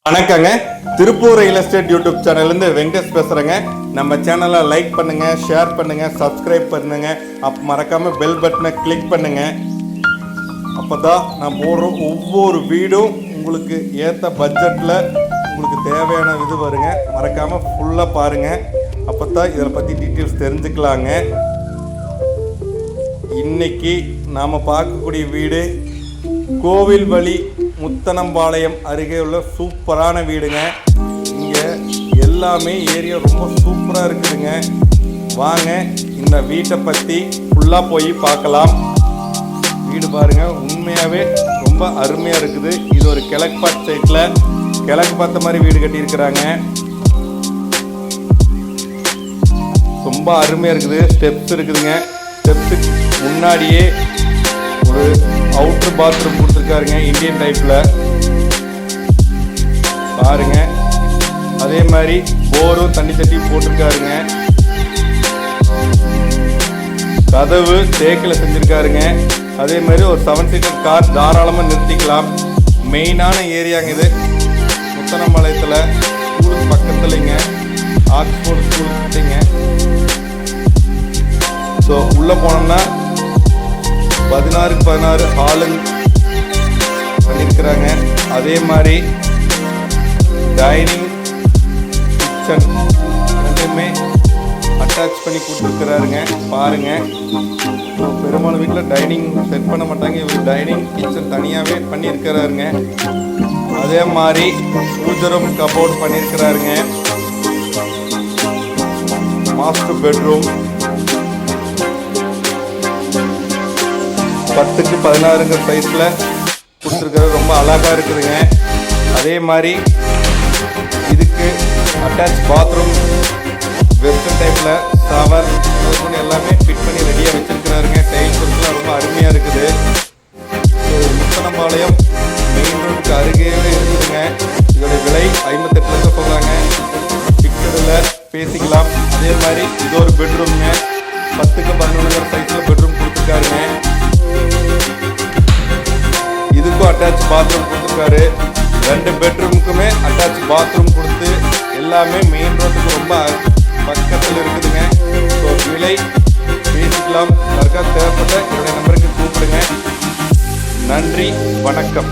வணக்கங்க. Tiruppur real estate YouTube சேனல்லேருந்து வெங்கடேஷ் பேசுகிறேங்க. நம்ம சேனலை லைக் பண்ணுங்கள், ஷேர் பண்ணுங்கள், சப்ஸ்கிரைப் பண்ணுங்கள். மறக்காமல் பெல் பட்டனை கிளிக் பண்ணுங்கள். அப்போ தான் நான் போடுற ஒவ்வொரு வீடும் உங்களுக்கு ஏற்ற பட்ஜெட்டில் உங்களுக்கு தேவையான இது வருங்க. மறக்காமல் ஃபுல்லாக பாருங்கள். அப்போ தான் இதில் பற்றி டீட்டெயில்ஸ் தெரிஞ்சுக்கலாங்க. இன்றைக்கி நாம் பார்க்கக்கூடிய வீடு கோவில்வழி முத்தனம்பாளையம் அருகே உள்ள சூப்பரான வீடுங்க. இங்கே எல்லாமே ஏரியா ரொம்ப சூப்பராக இருக்குதுங்க. வாங்க இந்த வீட்டை பற்றி ஃபுல்லாக போய் பார்க்கலாம். வீடு பாருங்கள், உண்மையாகவே ரொம்ப அருமையாக இருக்குது. இது ஒரு கிழக்கு பார்த்த சைட்டில் கிழக்கு பார்த்த மாதிரி வீடு கட்டியிருக்கிறாங்க. ரொம்ப அருமையாக இருக்குது. ஸ்டெப்ஸ் இருக்குதுங்க. ஸ்டெப்ஸுக்கு முன்னாடியே ஒரு அவுட்டர் பாத்ரூம் கொடுத்துருக்காருங்க, இந்தியன் டைப்பில் பாருங்க. அதே மாதிரி போரும் தண்ணி தட்டி போட்டிருக்காருங்க. கதவு தேக்கில் செஞ்சுருக்காருங்க. அதே மாதிரி ஒரு 7 சீட்டர் கார் தாராளமாக நிறுத்திக்கலாம். மெயினான ஏரியாங்க இது. முத்தனம்பாளையத்தில் ஸ்கூலுக்கு பக்கத்துலைங்க, ஆக்ஸ்போர்ட் ஸ்கூல் கிட்டேங்க. ஸோ உள்ளே போனோம்னா 16x16 ஹாலுங்க பண்ணியிருக்கிறாங்க. அதே மாதிரி டைனிங் கிச்சன் ரெண்டுமே அட்டாச் பண்ணி கொடுத்துருக்கிறாருங்க. பாருங்க, பெரும்பாலும் வீட்டில் டைனிங் செட் பண்ண மாட்டாங்க. இவர் டைனிங் கிச்சன் தனியாகவே பண்ணியிருக்கிறாருங்க. அதே மாதிரி பூஜரம் கபோர்ட் பண்ணியிருக்கிறாருங்க. மாஸ்டர் பெட்ரூம் 10x16 சைஸில் கொடுத்துருக்கிறது. ரொம்ப அழகாக இருக்குதுங்க. அதே மாதிரி இதுக்கு அட்டாச் பாத்ரூம் வெஸ்டர்ன் டைப்பில் ஷவர் எல்லாமே ஃபிட் பண்ணி ரெடியாக வச்சுருக்கிறாருங்க. டைல்ஸ் ஒர்க்லாம் ரொம்ப அருமையாக இருக்குது. முத்தனம்பாளையம் மெயின் ரோடுக்கு அருகேவே இருக்குதுங்க. இதோடைய விலை 58 லட்சம் சொல்கிறாங்க. ஃபிக்ஸடில் பேசிக்கலாம். அதே மாதிரி இது ஒரு பெட்ரூம்ங்க. 10x11 சைஸில் பெட்ரூம் கொடுத்துருக்காருங்க. இதுக்கும் அட்டாச் பாத்ரூம் கொடுத்துருக்காரு. 2 பெட்ரூமுக்குமே அட்டாச் பாத்ரூம் கொடுத்து எல்லாமே மெயின் ரோட்டுக்கு ரொம்ப பக்கத்தில் இருக்குதுங்க. ஸோ விலை பேசிக்கலாம். யாருக்காவது தேவைப்பட்ட என்னுடைய நம்பருக்கு கூப்பிடுங்க. நன்றி, வணக்கம்.